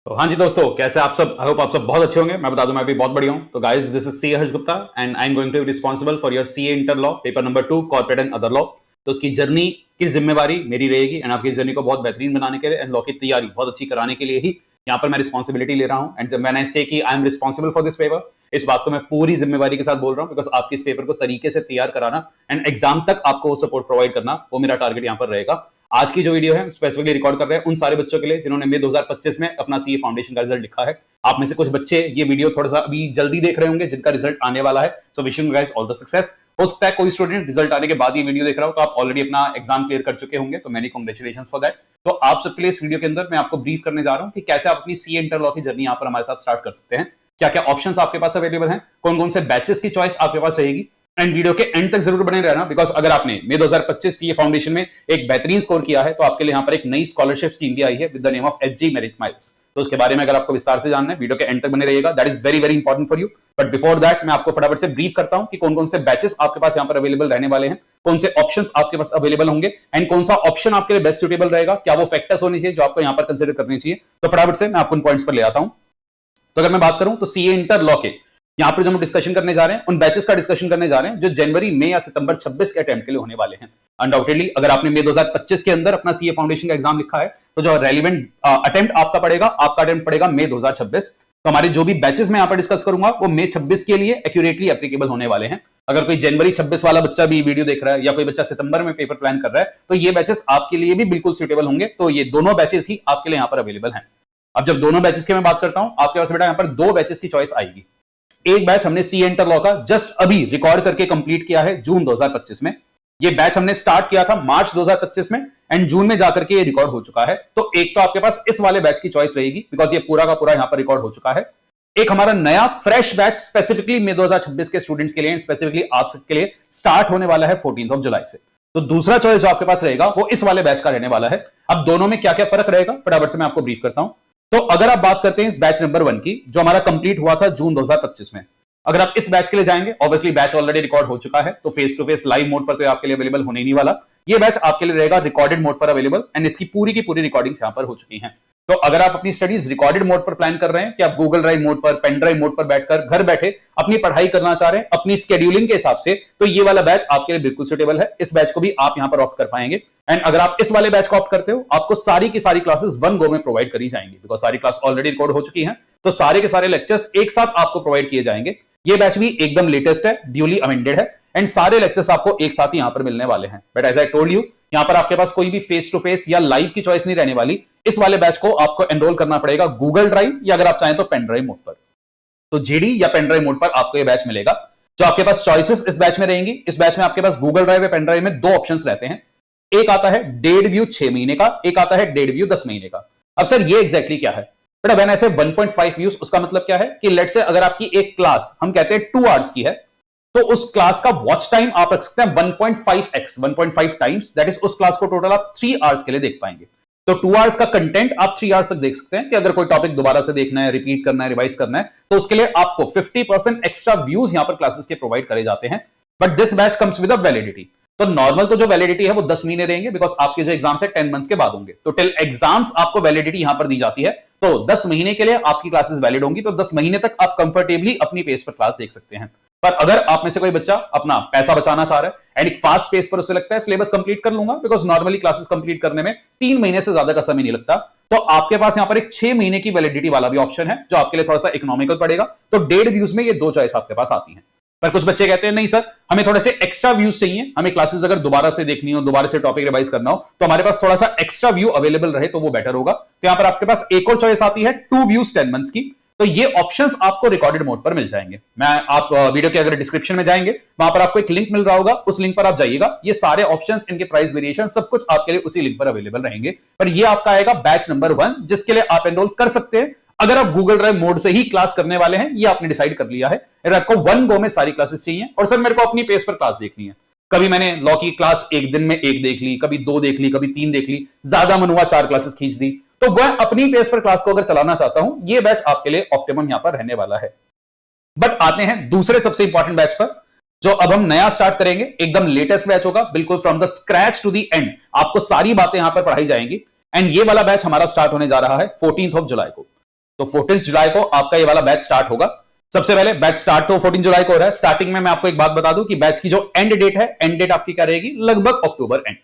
तो हाँ जी दोस्तों, कैसे आप सब। आई होप आप सब बहुत अच्छे होंगे। मैं बता दूं, मैं भी बहुत बढ़िया हूं। तो guys, this is C Harsh Gupta and I am going to be responsible for your CA inter law paper number 2 corporate and other law. तो उसकी जर्नी की जिम्मेवारी मेरी रहेगी एंड आपकी जर्नी को बहुत बेहतरीन बनाने के लिए एंड लॉ की तैयारी बहुत अच्छी कराने के लिए ही यहाँ पर मैं रिस्पॉन्सिबिलिटी ले रहा हूँ। एंड जब मैंने से कि I am responsible for this paper, इस बात को मैं पूरी जिम्मेवारी के साथ बोल रहा हूँ, बिकॉज आपके इस पेपर को तरीके से तैयार कराना एंड एग्जाम तक आपको वो सपोर्ट प्रोवाइड करना, वो मेरा टारगेट यहाँ पर रहेगा। आज की जो वीडियो है स्पेसिफिकली रिकॉर्ड कर रहे हैं उन सारे बच्चों के लिए जिन्होंने मई 2025 में अपना सीए फाउंडेशन का रिजल्ट लिखा है। आप में से कुछ बच्चे ये वीडियो थोड़ा सा अभी जल्दी देख रहे होंगे जिनका रिजल्ट आने वाला है। So wishing you guys all the success. हो सकता है कोई स्टूडेंट रिजल्ट आने के बाद ये वीडियो देख रहा हो तो आप ऑलरेडी अपना एग्जाम क्लियर कर चुके होंगे, तो मेनी कांग्रेचुलेशंस फॉर दैट। तो आप सबके लिए इस वीडियो के अंदर मैं आपको ब्रीफ करने जा रहा हूं कि कैसे आप अपनी सीए इंटर लॉ की जर्नी यहाँ पर हमारे साथ स्टार्ट कर सकते हैं, क्या क्या ऑप्शंस आपके पास अवेलेबल हैं, कौन कौन से बैचेस की चॉइस आपके पास रहेगी। एंड वीडियो के एंड तक जरूर बने रहना, बिकॉज अगर आपने मई 2025 सीए फाउंडेशन में एक बेहतरीन स्कोर किया है तो आपके लिए यहाँ पर एक नई स्कॉलरशिप स्कीम भी आई है with the name of Hg merit miles. तो उसके बारे में अगर आपको विस्तार से जानना है, वीडियो के एंड तक बने रहिएगा। That is very very important for you. But before that मैं आपको फटाफट से ब्रीफ करता हूं कि कौन कौन से बैचेस आपके पास यहाँ पर अवेलेबल रहने वाले हैं, कौन से ऑप्शंस आपके पास अवेलेबल होंगे एंड कौन सा ऑप्शन आपके लिए बेस्ट सुटेबल रहेगा, क्या वो फैक्टर्स होने चाहिए जो आपको यहाँ पर कंसिडर करने चाहिए। तो फटाफट से मैं आपको उन पॉइंट्स पर ले आता हूं। तो अगर मैं बात करूं तो सीए इंटर लॉ के यहां पर जो हम डिस्कशन करने जा रहे हैं उन बैचेस का डिस्कशन करने जा रहे हैं जो जनवरी मई या सितंबर 26 के अटेम्प्ट के लिए होने वाले हैं। अनडाउटेडली अगर आपने मई 2025 के अंदर अपना सीए फाउंडेशन का एग्जाम लिखा है तो जो रेलिवेंट अटेम्प्ट आपका पड़ेगा, आपका अटेम्प्ट पड़ेगा मई 2026। तो हमारे जो भी बैचेस मैं यहां पर डिस्कस करूंगा वो मई 26 के लिए एक्यूरेटली एप्लीकेबल होने वाले हैं। अगर कोई जनवरी 26 वाला बच्चा भी वीडियो देख रहा है या कोई बच्चा सितंबर में पेपर प्लान कर रहा है तो ये बैचेस आपके लिए भी बिल्कुल सुटेबल होंगे। तो ये दोनों बैचेस ही आपके लिए यहां पर अवेलेबल हैं। अब जब दोनों बैचेस की मैं बात करता हूं, आपके पास बेटा यहां पर दो बैचेस की चॉइस आएगी। एक बैच हमने सीए इंटर लॉ का जस्ट अभी रिकॉर्ड करके कंप्लीट किया है जून 2025 में। ये बैच हमने स्टार्ट किया था मार्च 2025 में एंड जून में जाकर के ये रिकॉर्ड हो चुका है। तो एक तो आपके पास इस वाले बैच की चॉइस रहेगी बिकॉज ये पूरा का पूरा यहां पर रिकॉर्ड हो चुका है। एक हमारा नया फ्रेश बैच स्पेसिफिकली मई 2026 के स्टूडेंट्स के लिए, स्पेसिफिकली आप सबके लिए स्टार्ट होने वाला है 14 जुलाई से। तो दूसरा चॉइस जो आपके पास रहेगा वो इस वाले बैच का रहने वाला है। अब दोनों में क्या क्या फर्क रहेगा फटाफट से मैं आपको ब्रीफ करता हूं। तो अगर आप बात करते हैं इस बैच नंबर 1 की जो हमारा कंप्लीट हुआ था जून 2025 में, अगर आप इस बैच के लिए जाएंगे, ऑब्वियसली बैच ऑलरेडी रिकॉर्ड हो चुका है तो face to face live mode पर तो आपके लिए अवेलेबल होने नहीं वाला। ये बैच आपके लिए रहेगा रिकॉर्डेड मोड पर अवेलेबल एंड इसकी पूरी की पूरी रिकॉर्डिंग्स यहां पर हो चुकी हैं। तो अगर आप अपनी स्टडीज रिकॉर्डेड मोड पर प्लान कर रहे हैं कि आप गूगल ड्राइव मोड पर, पेन ड्राइव मोड पर बैठकर घर बैठे अपनी पढ़ाई करना चाह रहे हैं अपनी स्केड्यूलिंग के हिसाब से, तो ये वाला बैच आपके लिए बिल्कुल सुटेबल है। इस बैच को भी आप यहां पर ऑप्ट कर पाएंगे। एंड अगर आप इस वाले बैच को ऑप्ट करते हो, आपको सारी की सारी क्लासेस वन गो में प्रोवाइड करी जाएंगी बिकॉज सारी क्लास ऑलरेडी रिकॉर्ड हो चुकी हैं। तो सारे के सारे लेक्चर्स एक साथ आपको प्रोवाइड किए जाएंगे। ये बैच भी एकदम लेटेस्ट है, ड्यूली अमेंडेड है एंड सारे लेक्चर्स आपको एक साथ ही यहां पर मिलने वाले हैं। But as I told you, यहां पर आपके पास कोई भी फेस टू फेस या लाइव की चॉइस नहीं रहने वाली। इस वाले बैच को आपको एनरोल करना पड़ेगा गूगल ड्राइव या अगर आप चाहें तो पेन ड्राइव मोड पर। तो जीडी या पेन ड्राइव मोड पर आपको यह बैच मिलेगा। जो आपके पास चॉइसेस इस बैच में रहेंगी, इस बैच में आपके पास गूगल ड्राइव या पेन ड्राइव में दो ऑप्शंस रहते हैं। एक आता है डेड व्यू 6 महीने का, एक आता है डेड व्यू 10 महीने का। अब सर ये एग्जैक्टली क्या है? बट व्हेन आई से 1.5 व्यूज, उसका मतलब क्या है कि लेट्स से अगर आपकी एक क्लास हम कहते हैं 2 आवर्स की है तो उस क्लास का वॉच टाइम आप रख सकते हैं 1.5x, 1.5 टाइम्स। दैट इज उस क्लास को टोटल आप 3 आवर्स के लिए देख पाएंगे। तो 2 आवर्स का कंटेंट आप 3 आवर्स तक देख सकते हैं कि अगर कोई टॉपिक दोबारा से देखना है, रिपीट करना है, रिवाइज करना है तो उसके लिए आपको 50% एक्स्ट्रा व्यूज यहां पर क्लासेस के प्रोवाइड करे जाते हैं। But this batch comes with a validity. तो नॉर्मल तो जो वैलिडिटी है वो 10 महीने रहेंगे बिकॉज आपके जो एग्जाम्स है 10 मंथ्स के बाद होंगे। तो टिल एग्जाम्स आपको वैलिडिटी यहां पर दी जाती है। तो 10 महीने के लिए आपकी क्लासेस वैलिड होंगी। तो 10 महीने तक आप कंफर्टेबली अपनी पेस पर क्लास देख सकते हैं। पर अगर आप में से कोई बच्चा अपना पैसा बचाना चाह रहा है एंड एक फास्ट पेस पर उसे लगता है सिलेबस कंप्लीट कर लूंगा बिकॉज नॉर्मली क्लासेस कंप्लीट करने में 3 महीने से ज्यादा का समय नहीं लगता, तो आपके पास यहां पर एक 6 महीने की वैलिडिटी वाला भी ऑप्शन है जो आपके लिए थोड़ा सा इकोनॉमिकल पड़ेगा। तो डेड व्यूज में ये दो चॉइस आपके पास आती है। पर कुछ बच्चे कहते हैं नहीं सर, हमें थोड़े से एक्स्ट्रा व्यूज चाहिए, हमें क्लासेस अगर दोबारा से देखनी हो, दोबारा से टॉपिक रिवाइज करना हो तो हमारे पास थोड़ा सा एक्स्ट्रा व्यू अवेलेबल रहे तो वो बेटर होगा। तो यहां पर आपके पास एक और चॉइस आती है 2 व्यूज 10 मंथ्स की। तो ये ऑप्शंस आपको रिकॉर्डेड मोड पर मिल जाएंगे। आप वीडियो के अगर डिस्क्रिप्शन में जाएंगे वहां पर आपको एक लिंक मिल रहा होगा, उस लिंक पर आप जाइएगा। ये सारे ऑप्शंस, इनके प्राइस वेरिएशन सब कुछ आपके लिए उसी लिंक पर अवेलेबल रहेंगे। पर ये आपका आएगा बैच नंबर 1 जिसके लिए आप एनरोल कर सकते हैं अगर आप गूगल ड्राइव मोड से ही क्लास करने वाले हैं। ये आपने डिसाइड कर लिया है, अगर आपको वन गो में सारी क्लासेस चाहिए और सर मेरे को अपनी पेस पर क्लास देखनी है। कभी मैंने लॉ की क्लास एक दिन में 1 देख ली, कभी 2 देख ली, कभी 3 देख ली, ज्यादा मन हुआ 4 क्लासेस खींच दी, तो वह अपनी पेस पर क्लास को अगर चलाना चाहता हूं, ये बैच आपके लिए ऑप्टिमम यहां पर रहने वाला है। बट आते हैं दूसरे सबसे इंपॉर्टेंट बैच पर जो अब हम नया स्टार्ट करेंगे। एकदम लेटेस्ट बैच होगा, बिल्कुल from the scratch to the end आपको सारी बातें यहां पर पढ़ाई जाएंगी। एंड ये वाला बैच हमारा स्टार्ट होने जा रहा है 14 जुलाई को। तो 14 जुलाई को आपका ये वाला बैच स्टार्ट होगा। सबसे पहले बैच स्टार्ट तो 14 जुलाई को हो रहा है। स्टार्टिंग में मैं आपको एक बात बता दूं कि बैच की जो एंड डेट है, एंड डेट आपकी क्या रहेगी, लगभग अक्टूबर एंड।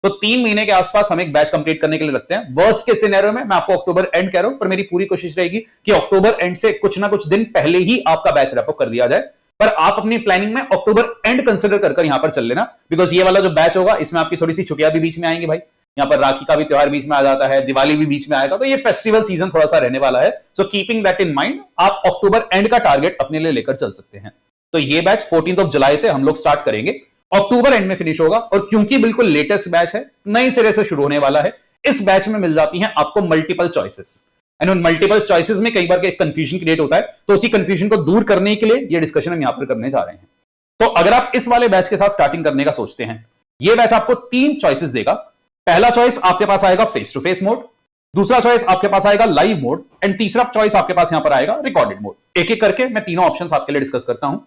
तो 3 महीने के आसपास हम एक बैच कंप्लीट करने के लिए रखते हैं। वर्स्ट के सिनेरियो में मैं आपको अक्टूबर एंड कह रहा हूं, पर मेरी पूरी कोशिश रहेगी कि अक्टूबर एंड से कुछ ना कुछ दिन पहले ही आपका बैच रैप अप कर दिया जाए। पर आप अपनी प्लानिंग में अक्टूबर एंड कंसिडर कर यहां पर चल लेना, बिकॉज ये वाला जो बैच होगा इसमें आपकी थोड़ी सी छुट्टियां भी बीच में आएंगी भाई। यहाँ पर राखी का भी त्योहार बीच में आ जाता है, दिवाली भी बीच में आएगा, तो ये फेस्टिवल सीजन थोड़ा सा रहने वाला है। So keeping that in mind, आप अक्टूबर एंड का टारगेट अपने लिए लेकर चल सकते हैं। तो ये बैच 14 जुलाई से हम लोग स्टार्ट करेंगे, अक्टूबर एंड में फिनिश होगा। और क्योंकि बिल्कुल लेटेस्ट बैच है, नए सिरे से शुरू होने वाला है, इस बैच में मिल जाती हैं आपको मल्टीपल चॉइसेस। एंड उन मल्टीपल चॉइसेस में कई बार कंफ्यूजन क्रिएट होता है, तो उसी कंफ्यूजन को दूर करने के लिए ये डिस्कशन हम यहां पर करने जा रहे हैं। तो अगर आप इस वाले बैच के साथ स्टार्टिंग करने का सोचते हैं, ये बैच आपको 3 चॉइसेस देगा। पहला चॉइस आपके पास आएगा फेस टू फेस मोड, दूसरा चॉइस आपके पास आएगा लाइव मोड, एंड तीसरा चॉइस आपके पास यहां पर आएगा रिकॉर्डेड मोड। एक एक करके मैं तीनों ऑप्शंस आपके लिए डिस्कस करता हूं।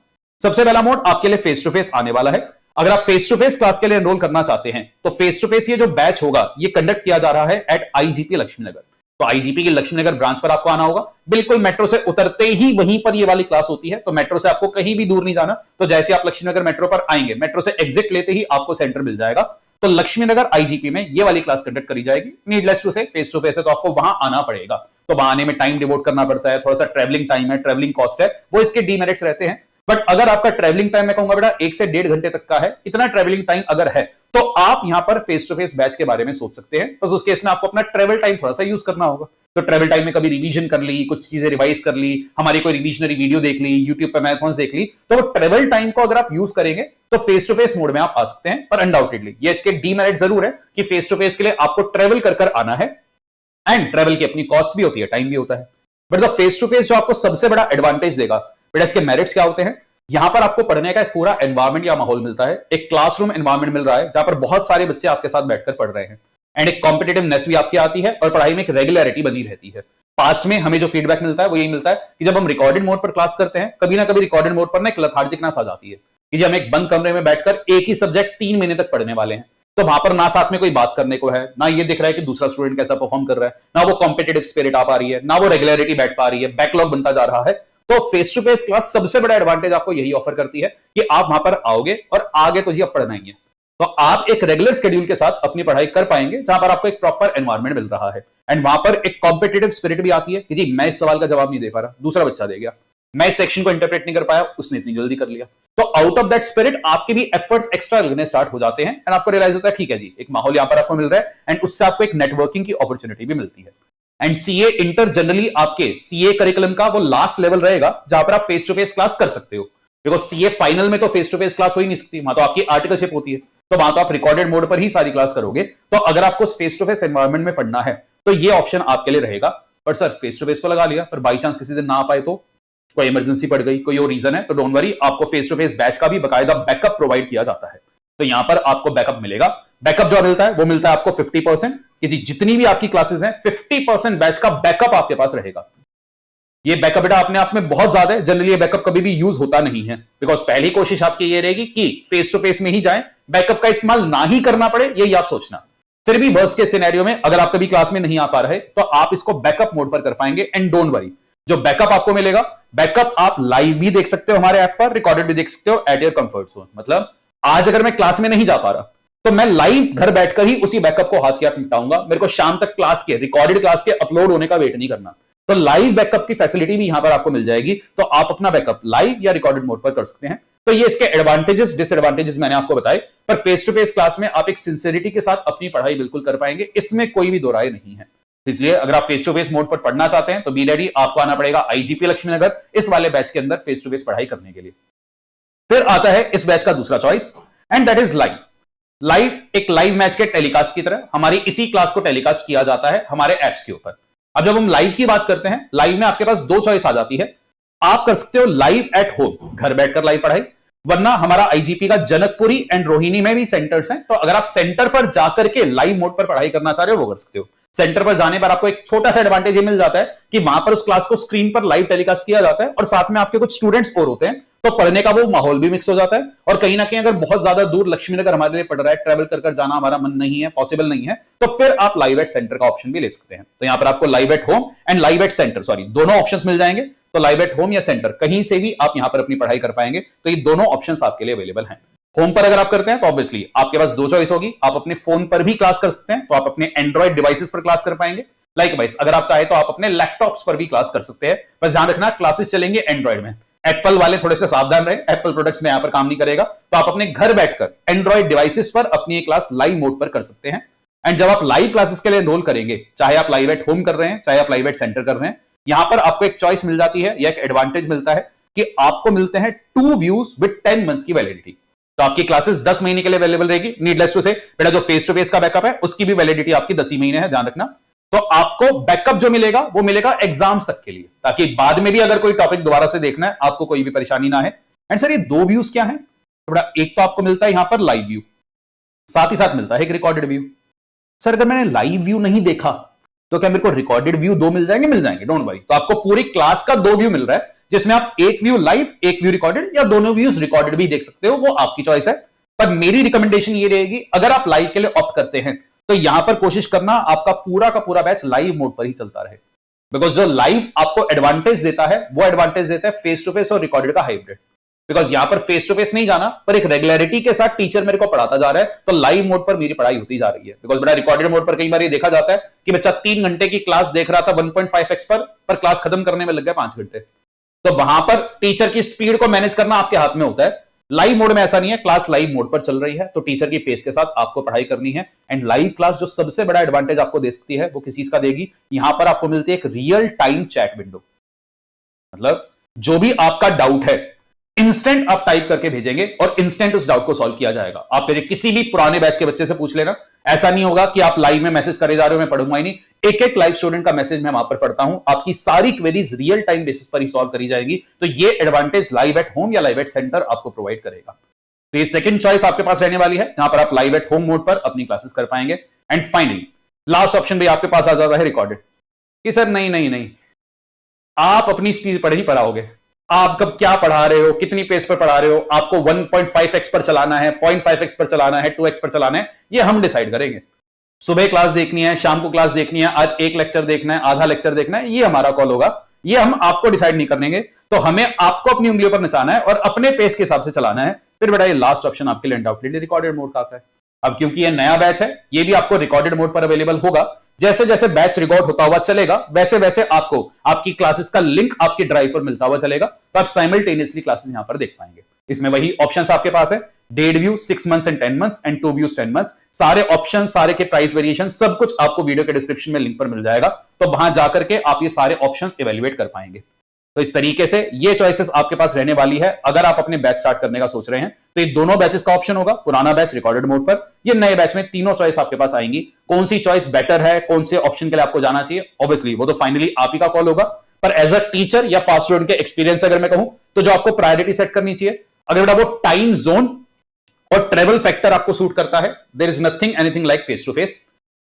सबसे पहला मोड आपके लिए फेस टू फेस आने वाला है। अगर आप फेस टू फेस क्लास के लिए एनरोल करना चाहते हैं, तो फेस टू फेस ये जो बैच होगा ये कंडक्ट किया जा रहा है एट आईजीपी लक्ष्मी नगर। तो आईजीपी की लक्ष्मी नगर ब्रांच पर आपको आना होगा। बिल्कुल मेट्रो से उतरते ही वहीं पर ये वाली क्लास होती है, तो मेट्रो से आपको कहीं भी दूर नहीं जाना। तो जैसे आप लक्ष्मी नगर मेट्रो पर आएंगे, मेट्रो से एग्जिट लेते ही आपको सेंटर मिल जाएगा। तो लक्ष्मी नगर आईजीपी में ये वाली क्लास कंडक्ट करी जाएगी। नीडलेस टू से फेस टू फेस है, तो आपको वहां आना पड़ेगा। तो वहां आने में टाइम डिवोट करना पड़ता है, थोड़ा सा ट्रेवलिंग टाइम है, ट्रेवलिंग कॉस्ट है, वो इसके डीमेरिट्स रहते हैं। बट अगर आपका ट्रेवलिंग टाइम मैं कहूंगा बेटा 1 से 1.5 घंटे तक का है, इतना ट्रेवलिंग टाइम अगर है, तो आप यहां पर फेस टू फेस बैच के बारे में सोच सकते हैं। तो उस केस में आपको अपना ट्रेवल टाइम थोड़ा सा यूज करना होगा। तो ट्रेवल टाइम में कभी रिवीजन कर ली, कुछ चीजें रिवाइज कर ली, हमारी कोई रिविजनरी वीडियो देख ली, यूट्यूब पर मैराथन्स देख ली, तो वो ट्रेवल टाइम को अगर आप यूज करेंगे तो फेस टू फेस मोड में आप आ सकते हैं। पर अनडाउटेडली ये इसके डीमेरिट जरूर है कि फेस टू फेस के लिए आपको ट्रेवल कर आना है, एंड ट्रेवल की अपनी कॉस्ट भी होती है, टाइम भी होता है। But the face to face जो आपको सबसे बड़ा एडवांटेज देगा बेटा, इसके मेरिट्स क्या होते हैं, यहां पर आपको पढ़ने का एक पूरा एनवायरमेंट या माहौल मिलता है। एक क्लासरूम एनवायरमेंट मिल रहा है जहां पर बहुत सारे बच्चे आपके साथ बैठकर पढ़ रहे हैं, एंड एक कॉम्पिटिटिवनेस भी आपकी आती है, और पढ़ाई में एक रेगुलरिटी बनी रहती है। पास्ट में हमें जो फीडबैक मिलता है वो यही मिलता है कि जब हम रिकॉर्डेड मोड पर क्लास करते हैं, कभी ना कभी रिकॉर्डेड मोड पर ना एक लथार्जिकनेस आ जाती है कि जब हम एक बंद कमरे में बैठकर एक ही सब्जेक्ट 3 महीने तक पढ़ने वाले हैं, तो वहां पर ना साथ में कोई बात करने को है, ना ये दिख रहा है कि दूसरा स्टूडेंट कैसा परफॉर्म कर रहा है, ना वो कॉम्पिटिटिव स्पिरिट आ पा रही है, ना वो रेगुलरिटी बैठ पा रही है, बैकलॉग बनता जा रहा है। तो फेस टू फेस क्लास सबसे बड़ा एडवांटेज आपको यही ऑफर करती है कि आप वहां पर आओगे और आगे तो जी अब पढ़ना ही है, तो आप एक रेगुलर शेड्यूल के साथ अपनी पढ़ाई कर पाएंगे, जहां पर आपको एक प्रॉपर एनवायरमेंट मिल रहा है, एंड वहां पर एक कॉम्पिटिटिव स्पिरिट भी आती है कि जी मैं इस सवाल का जवाब नहीं दे पा रहा, दूसरा बच्चा दे गया, मैं इस सेक्शन को इंटरप्रेट नहीं कर पाया, उसने इतनी जल्दी कर लिया। तो आउट ऑफ दैट स्पिरिट आपके भी एफर्ट्स एक्स्ट्रा लगने स्टार्ट हो जाते हैं, एंड आपको रियलाइज होता है ठीक है जी एक माहौल यहां पर आपको मिल रहा है, एंड उससे आपको एक नेटवर्किंग की अपॉर्चुनिटी भी मिलती है। एंड सीए इंटर जनरली आपके सीए करिकुलम का वो लास्ट लेवल रहेगा जहां पर आप फेस टू फेस क्लास कर सकते हो, बिकॉज सीए फाइनल में तो फेस टू फेस क्लास हो ही नहीं सकती, वहां तो आपकी आर्टिकलशिप होती है, तो वहां तो आप रिकॉर्डेड मोड पर ही सारी क्लास करोगे। तो अगर आपको फेस टू फेस एनवायरमेंट में पढ़ना है तो ये ऑप्शन आपके लिए रहेगा। But sir face to face तो लगा लिया, पर बाई चांस किसी दिन ना आ पाए, तो कोई इमरजेंसी पड़ गई, कोई और रीजन है, तो डोंट वरी, आपको फेस टू फेस बैच का भी बकायदा बैकअप प्रोवाइड किया जाता है। तो यहां पर आपको बैकअप मिलेगा। बैकअप जो मिलता है वो मिलता है आपको 50%, कि जी जितनी भी आपकी क्लासेस हैं 50% बैच का बैकअप आपके पास रहेगा। ये बैकअप बेटा अपने आप में बहुत ज्यादा है, जनरली ये बैकअप कभी भी यूज होता नहीं है, बिकॉज पहली कोशिश आपकी ये रहेगी कि फेस टू फेस में ही जाएं, बैकअप का इस्तेमाल ना ही करना पड़े, यही आप सोचना। फिर भी वर्स्ट के सिनेरियो में अगर आप कभी क्लास में नहीं आ पा रहे तो आप इसको बैकअप मोड पर कर पाएंगे। एंड डोंट वरी, जो बैकअप आपको मिलेगा, बैकअप आप लाइव भी देख सकते हो हमारे ऐप पर, रिकॉर्डेड भी देख सकते हो एट योर कंफर्ट जोन। मतलब आज अगर मैं क्लास में नहीं जा पा रहा तो मैं लाइव घर बैठकर ही उसी बैकअप को हाथ के हाथ निपटाऊंगा, मेरे को शाम तक क्लास के रिकॉर्डेड क्लास के अपलोड होने का वेट नहीं करना। तो लाइव बैकअप की फैसिलिटी भी यहां पर आपको मिल जाएगी, तो आप अपना बैकअप लाइव या रिकॉर्डेड मोड पर कर सकते हैं। तो ये इसके एडवांटेजेस डिसएडवांटेजेस मैंने आपको बताए, पर फेस टू फेस क्लास में आप एक सिंसियरिटी के साथ अपनी पढ़ाई बिल्कुल कर पाएंगे, इसमें कोई भी दो राय नहीं है। इसलिए अगर आप फेस टू फेस मोड पर पढ़ना चाहते हैं तो बी रेडी, आपको आना पड़ेगा आईजीपी लक्ष्मी नगर इस वाले बैच के अंदर फेस टू फेस पढ़ाई करने के लिए। फिर आता है इस बैच का दूसरा choice, and that is live. Live एक लाइव मैच के टेलीकास्ट की तरह हमारी इसी क्लास को टेलीकास्ट किया जाता है हमारे एप्स के ऊपर। अब जब हम लाइव की बात करते हैं, लाइव में आपके पास दो चॉइस आ जाती है। आप कर सकते हो लाइव एट होम, घर बैठकर लाइव पढ़ाई, वरना हमारा आईजीपी का जनकपुरी एंड रोहिणी में भी सेंटर्स हैं, तो अगर आप सेंटर पर जाकर के लाइव मोड पर पढ़ाई करना चाह रहे हो वो कर सकते हो। सेंटर पर जाने पर आपको एक छोटा सा एडवांटेज ये मिल जाता है कि वहां पर उस क्लास को स्क्रीन पर लाइव टेलीकास्ट किया जाता है और साथ में आपके कुछ स्टूडेंट्स और होते हैं, तो पढ़ने का वो माहौल भी मिक्स हो जाता है। और कहीं ना कहीं अगर बहुत ज्यादा दूर लक्ष्मीनगर हमारे लिए पड़ रहा है, ट्रेवल कर जाना हमारा मन नहीं है, पॉसिबल नहीं है, तो फिर आप लाइव एट सेंटर का ऑप्शन भी ले सकते हैं। तो यहां पर आपको live at home and live at centre, sorry, दोनों ऑप्शंस मिल जाएंगे। तो लाइव एट होम या सेंटर कहीं से भी आप यहां पर अपनी पढ़ाई कर पाएंगे। तो ये दोनों ऑप्शंस आपके लिए अवेलेबल हैं। होम पर अगर आप करते हैं तो ऑब्वियसली आपके पास दो चॉइस होगी, आप अपने फोन पर भी क्लास कर सकते हैं, तो आप अपने एंड्रॉइड डिवाइसेस पर क्लास कर पाएंगे। लाइकवाइज अगर आप चाहे तो आप अपने लैपटॉप्स पर भी क्लास कर सकते हैं। बस ध्यान रखना क्लासेस चलेंगे एंड्रॉइड में। एप्पल वाले थोड़े से सावधान रहे, एप्पल प्रोडक्ट्स में यहां पर काम नहीं करेगा। तो आप अपने घर बैठकर एंड्रॉइड डिवाइसेस पर अपनी क्लास लाइव मोड पर कर सकते हैं। एंड जब आप लाइव क्लासेस के लिए एनरोल करेंगे, चाहे आप लाइव एट होम कर रहे हैं, चाहे आप लाइव एट सेंटर कर रहे हैं, यहां पर आपको एक चॉइस मिल जाती है या एक एडवांटेज मिलता है कि आपको मिलते हैं 2 व्यूज विद 10 मंथ्स की वैलिडिटी। तो आपकी क्लासेस 10 महीने के लिए अवेलेबल रहेगी। नीडलेस टू से बेटा जो फेस टू फेस का बैकअप है उसकी भी वैलिडिटी आपकी 10 ही महीने है, ध्यान रखना। तो आपको बैकअप जो मिलेगा वो मिलेगा एग्जाम्स तक के लिए, ताकि बाद में भी अगर कोई टॉपिक दोबारा से देखना है आपको कोई भी परेशानी ना है। एंड सर ये 2 व्यूज क्या है? तो बेटा एक तो आपको मिलता है यहां पर लाइव व्यू, साथ ही साथ मिलता है एक रिकॉर्डेड व्यू। सर अगर मैंने लाइव व्यू नहीं देखा तो क्या मेरे को रिकॉर्डेड व्यू 2 मिल जाएंगे? मिल जाएंगे, डोंट वरी। तो आपको पूरी क्लास का 2 व्यू मिल रहा है, जिसमें आप एक व्यू लाइव, एक व्यू रिकॉर्डेड, या दोनों व्यूज रिकॉर्डेड भी देख सकते हो, वो आपकी चॉइस है। पर मेरी रिकमेंडेशन ये रहेगी, अगर आप लाइव के लिए ऑप्ट करते हैं तो यहां पर कोशिश करना आपका पूरा का पूरा बैच लाइव मोड पर ही चलता रहे। बिकॉज जो लाइव आपको एडवांटेज देता है वो एडवांटेज देता है फेस टू फेस और रिकॉर्डेड का हाइब्रिड। बिकॉज यहां पर फेस टू फेस नहीं जाना, पर एक रेगुलरिटी के साथ टीचर मेरे को पढ़ाता जा रहा है, तो लाइव मोड पर मेरी पढ़ाई होती जा रही है। बिकॉज बड़ा रिकॉर्डेड मोड पर कई बार ये देखा जाता है कि बच्चा 3 घंटे की क्लास देख रहा था 1.5x पर क्लास खत्म करने में लग गया 5 घंटे। तो वहां पर टीचर की स्पीड को मैनेज करना आपके हाथ में होता है। लाइव मोड में ऐसा नहीं है, क्लास लाइव मोड पर चल रही है, तो टीचर की पेस के साथ आपको पढ़ाई करनी है। एंड लाइव क्लास जो सबसे बड़ा एडवांटेज आपको दे सकती है वो किस चीज का देगी? यहां पर आपको मिलती है एक रियल टाइम चैट विंडो। मतलब जो भी आपका डाउट है इंस्टेंट आप टाइप करके भेजेंगे और इंस्टेंट उस डाउट को सॉल्व किया जाएगा। आप मेरे किसी भी पुराने बैच के बच्चे से पूछ लेना, ऐसा नहीं होगा कि आप लाइव में मैसेज करे जा रहे हो, मैं पढ़ूंगा ही नहीं। एक एक लाइव स्टूडेंट का मैसेज मैं वहां पर पढ़ता हूं, आपकी सारी क्वेरीज रियल टाइम बेसिस पर ही सॉल्व करी जाएगी। तो ये एडवांटेज लाइव एट होम या लाइव एट सेंटर आपको प्रोवाइड करेगा। तो ये सेकंड चॉइस आपके पास रहने वाली है, जहां पर आप लाइव एट होम मोड पर अपनी क्लासेस कर पाएंगे। एंड फाइनली लास्ट ऑप्शन भी आपके पास आ जाता है रिकॉर्डेड, कि सर नहीं, आप अपनी स्पीड पर ही पढ़ाओगे, आप कब क्या पढ़ा रहे हो, कितनी पेस पर पढ़ा रहे हो, आपको 1.5x पर चलाना है, 0.5x पर चलाना है, 2x पर चलाना है, ये हम डिसाइड करेंगे। सुबह क्लास देखनी है, शाम को क्लास देखनी है, आज एक लेक्चर देखना है, आधा लेक्चर देखना है, ये हमारा कॉल होगा। ये हम आपको डिसाइड नहीं करेंगे। तो हमें आपको अपनी उंगलियों पर नचाना है और अपने पेस के हिसाब से चलाना है। फिर बेटा ये लास्ट ऑप्शन आपके लिए अनडाउटली रिकॉर्डेड मोड का आता है। अब क्योंकि ये नया बैच है, ये भी आपको रिकॉर्डेड मोड पर अवेलेबल होगा। जैसे जैसे बैच रिकॉर्ड होता हुआ चलेगा वैसे वैसे आपको आपकी क्लासेस का लिंक आपके ड्राइव पर मिलता हुआ चलेगा, तो आप साइमल्टेनियसली क्लासेस यहां पर देख पाएंगे। इसमें वही ऑप्शंस आपके पास है, dead view 6 months and 10 months and 2 views 10 months. सारे ऑप्शन, सारे के प्राइस वेरिएशन सब कुछ आपको वीडियो के डिस्क्रिप्शन में लिंक पर मिल जाएगा, तो वहां जाकर के आप ये सारे ऑप्शंस इवेल्युएट कर पाएंगे। तो इस तरीके से ये चॉइसेस आपके पास रहने वाली है। अगर आप अपने बैच स्टार्ट करने का सोच रहे हैं तो ये दोनों बैचेस का ऑप्शन होगा, पुराना बैच रिकॉर्डेड मोड पर, ये नए बैच में तीनों चॉइस आपके पास आएंगी। कौन सी चॉइस बेटर है, कौन से ऑप्शन के लिए आपको जाना चाहिए, ऑब्वियसली वो तो फाइनली आप ही का कॉल होगा। पर एज अ टीचर या पास स्टूडेंट के एक्सपीरियंस अगर मैं कहूं तो जो आपको प्रायोरिटी सेट करनी चाहिए, अगर बेटा वो टाइम जोन और ट्रेवल फैक्टर आपको सूट करता है, there is nothing anything like face to face.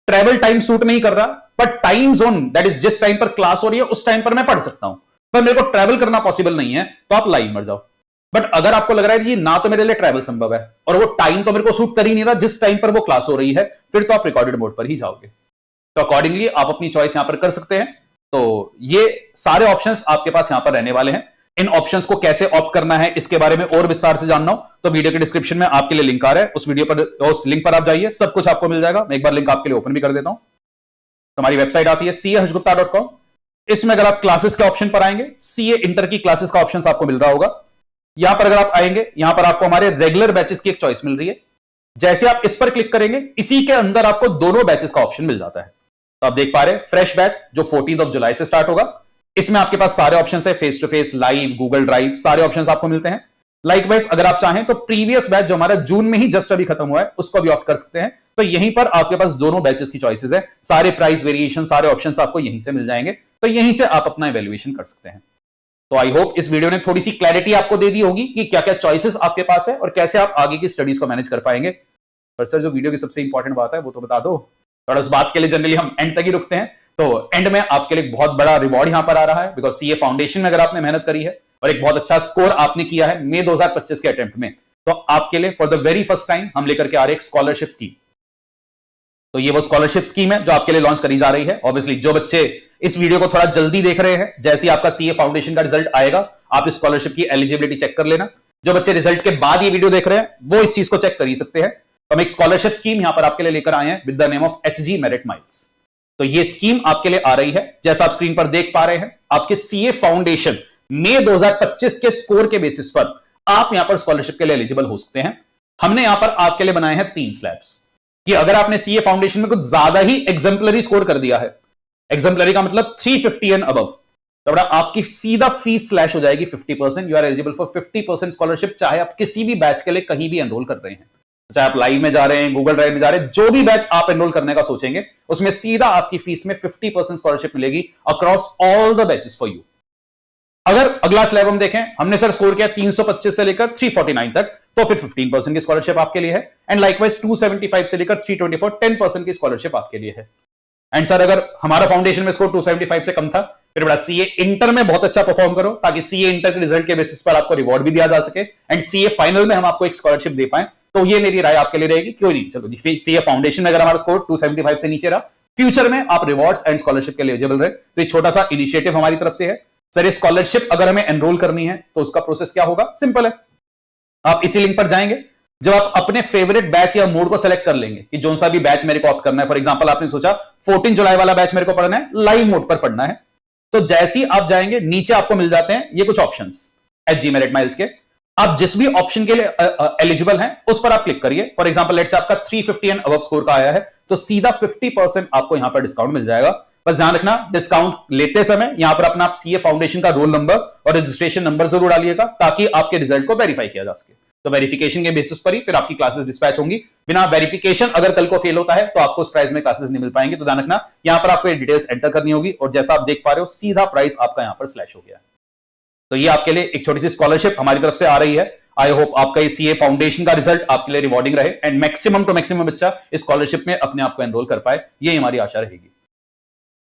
Travel time suit नहीं कर रहा, पर टाइम जोन दैट इज जिस टाइम पर क्लास हो रही है उस टाइम पर मैं पढ़ सकता हूं, पर मेरे को ट्रैवल करना पॉसिबल नहीं है, तो आप लाइव मर जाओ। बट अगर आपको लग रहा है कि ना तो मेरे लिए ट्रैवल संभव है और वो टाइम तो मेरे को सूट कर ही नहीं रहा जिस टाइम पर वो क्लास हो रही है, फिर तो आप रिकॉर्डेड मोड पर ही जाओगे। तो अकॉर्डिंगली आप अपनी चॉइस यहां पर कर सकते हैं। तो ये सारे ऑप्शंस आपके पास यहां पर रहने वाले हैं। इन ऑप्शंस को कैसे ऑप्ट करना है इसके बारे में और विस्तार से जानना हो तो वीडियो के डिस्क्रिप्शन में आपके लिए लिंक आ रहा है, उस वीडियो पर, उस लिंक पर आप जाइए, सब कुछ आपको मिल जाएगा। मैं एक बार लिंक आपके लिए ओपन भी कर देता हूं। हमारी वेबसाइट आती है cahajgupta.com। इसमें अगर आप क्लासेस के ऑप्शन पर आएंगे, सीए इंटर की क्लासेस का ऑप्शन आपको मिल रहा होगा। यहां पर अगर आप आएंगे, यहां पर आपको हमारे रेगुलर बैचेस की एक चॉइस मिल रही है। जैसे आप इस पर क्लिक करेंगे, इसी के अंदर आपको दोनों बैचेस का ऑप्शन मिल जाता है। तो आप देख पा रहे हैं फ्रेश बैच जो 14 जुलाई से स्टार्ट होगा। इसमें आपके पास सारे ऑप्शन है, face to face, live, Google drive, सारे ऑप्शन आपको मिलते हैं। लाइकवाइज अगर आप चाहें तो प्रीवियस बैच जो हमारा जून में ही जस्ट अभी खत्म हुआ है उसको भी ऑप्ट कर सकते हैं। तो यहीं पर आपके पास दोनों बैचेस की चॉइसेस है, सारे प्राइस वेरिएशन, सारे ऑप्शंस आपको यहीं से मिल जाएंगे। तो यहीं से आप अपना इवैल्यूएशन कर सकते हैं। तो आई होप इस वीडियो ने थोड़ी सी क्लैरिटी आपको दे दी होगी कि क्या क्या चॉइसेस आपके पास है और कैसे आप आगे की स्टडीज को मैनेज कर पाएंगे। पर सर जो वीडियो की सबसे इंपॉर्टेंट बात है वो तो बता दो। और उस बात के लिए जनरली हम एंड तक ही रुकते हैं, तो एंड में आपके लिए बहुत बड़ा रिवॉर्ड यहां पर आ रहा है, बिकॉज सीए फाउंडेशन में अगर आपने मेहनत करी है और एक बहुत अच्छा स्कोर आपने किया है मई 2025 के अटेम्प्ट में, तो आपके लिए for the very first time हम लेकर के आ रहे एक स्कॉलरशिप स्कीम। तो ये वो स्कॉलरशिप स्कीम है जो आपके लिए लॉन्च करी जा रही है। ऑब्वियसली जो बच्चे इस वीडियो को थोड़ा जल्दी देख रहे हैं, जैसे ही आपका सीए फाउंडेशन का रिजल्ट आएगा आप इस स्कॉलरशिप की एलिजिबिलिटी चेक कर लेना। जो बच्चे रिजल्ट के बाद ये वीडियो देख रहे हैं वो इस चीज को चेक कर ही सकते हैं। तो हम एक स्कॉलरशिप स्कीम यहां पर आपके लिए लेकर आए हैं with the name of Hg merit miles. तो ये स्कीम आपके लिए आ रही है, जैसा आप स्क्रीन पर देख पा रहे हैं, आपके सीए फाउंडेशन मई 2025 के स्कोर के बेसिस पर आप यहां पर स्कॉलरशिप के लिए एलिजिबल हो सकते हैं। हमने यहां पर आपके लिए बनाए हैं 3 स्लैब्स कि अगर आपने सीए फाउंडेशन में कुछ ज्यादा ही एग्जाम्पलरी स्कोर कर दिया है, एग्जाम्पलरी का मतलब 350 एंड अबव, तो आपकी सीधा फीस स्लैश हो जाएगी 50%। You are eligible for 50% scholarship, चाहे आप किसी भी बैच के लिए कहीं भी एनरोल कर रहे हैं, चाहे आप लाइव में जा रहे हैं, गूगल ड्राइव में जा रहे हैं, जो भी बैच आप एनरोल करने का सोचेंगे उसमें सीधा आपकी फीस में 50% स्कॉलरशिप मिलेगी across all the batches for you. अगर अगला स्लैब हम देखें, हमने सर स्कोर किया 325 से लेकर 349 तक, तो फिर 15% की स्कॉलरशिप आपके लिए है। एंड लाइकवाइज 275 से लेकर 324 10% की स्कॉलरशिप आपके लिए है। एंड सर अगर हमारा फाउंडेशन में स्कोर 275 से कम था, फिर बड़ा सीए इंटर में बहुत अच्छा परफॉर्म करो ताकि सीए इंटर के रिजल्ट के बेसिस पर आपको रिवॉर्ड भी दिया जा सके एंड सीए फाइनल में हम आपको एक स्कॉलरशिप दे पाए। तो ये मेरी राय आपके लिए रहेगी, क्यों नहीं, चलो सीए फाउंडेशन में अगर हमारा स्कोर 275 से नीचे रहा, फ्यूचर में आप रिवॉर्ड्स एंड स्कॉलरशिप के लिए एलिजिबल रहे। तो एक छोटा सा इनिशिएटिव हमारी तरफ से है। सर ये स्कॉलरशिप अगर हमें एनरोल करनी है तो उसका प्रोसेस क्या होगा, सिंपल है। आप इसी लिंक पर जाएंगे, जब आप अपने फेवरेट बैच या मोड को सेलेक्ट कर लेंगे कि जो सा भी बैच मेरे को ऑप्ट करना है, फॉर एग्जांपल आपने सोचा 14 जुलाई वाला बैच मेरे को पढ़ना है, लाइव मोड पर पढ़ना है, तो जैसे ही आप जाएंगे नीचे आपको मिल जाते हैं ये कुछ ऑप्शंस एचजी मेरिट माइल्स के। आप जिस भी ऑप्शन के लिए एलिजिबल हैं उस पर आप क्लिक करिए। फॉर एग्जांपल लेट्स से आपका 350 एंड अबव स्कोर का आया है, तो सीधा 50% आपको यहां पर डिस्काउंट मिल जाएगा। बस ध्यान रखना, डिस्काउंट लेते समय यहां पर अपना सीए फाउंडेशन का रोल नंबर और रजिस्ट्रेशन नंबर जरूर डालिएगा ताकि आपके रिजल्ट को वेरीफाई किया जा सके। तो वेरिफिकेशन के बेसिस पर ही फिर आपकी क्लासेस डिस्पैच होंगी। बिना वेरिफिकेशन अगर कल को फेल होता है तो आपको उस प्राइस में क्लासेस नहीं मिल पाएंगे। तो ध्यान रखना, यहां पर आपको डिटेल्स एंटर करनी होगी और जैसा आप देख पा रहे हो सीधा प्राइस आपका यहां पर स्लैश हो गया है। तो ये आपके लिए एक छोटी सी स्कॉलरशिप हमारी तरफ से आ रही है। आई होप आपका ये सीए फाउंडेशन का रिजल्ट आपके लिए रिवॉर्डिंग रहे एंड मैक्सिमम टू मैक्सिमम बच्चा इस स्कॉलरशिप में अपने आप को एनरोल कर पाए, ये हमारी आशा रहेगी।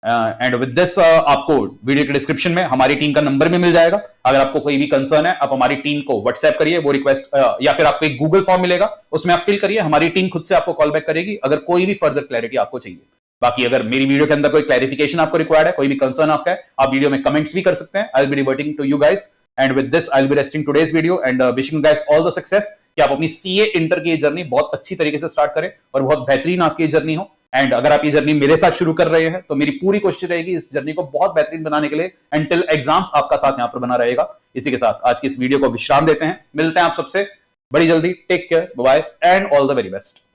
एंड विद दिस आपको वीडियो के डिस्क्रिप्शन में हमारी टीम का नंबर भी मिल जाएगा। अगर आपको कोई भी कंसर्न है आप हमारी टीम को व्हाट्सएप करिए, वो रिक्वेस्ट या फिर आपको एक गूगल फॉर्म मिलेगा उसमें आप फिल करिए, हमारी टीम खुद से आपको कॉल बैक करेगी अगर कोई भी फर्दर क्लैरिटी आपको चाहिए। बाकी अगर मेरी वीडियो के अंदर कोई क्लैरिफिकेशन आपको रिक्वायर्ड है, कोई भी कंसर्न आपका है, आप वीडियो में कमेंट्स भी कर सकते हैं। I will be reverting to you guys and with this I will be resting today's video and wishing guys all the success कि आप अपनी सीए इंटर की जर्नी बहुत अच्छी तरीके से स्टार्ट करें और बहुत बेहतरीन आपकी जर्नी हो। एंड अगर आप ये जर्नी मेरे साथ शुरू कर रहे हैं तो मेरी पूरी कोशिश रहेगी इस जर्नी को बहुत बेहतरीन बनाने के लिए एंटिल एग्जाम्स आपका साथ यहां पर बना रहेगा। इसी के साथ आज की इस वीडियो को विश्राम देते हैं, मिलते हैं आप सबसे बड़ी जल्दी। Take care, bye and all the very best.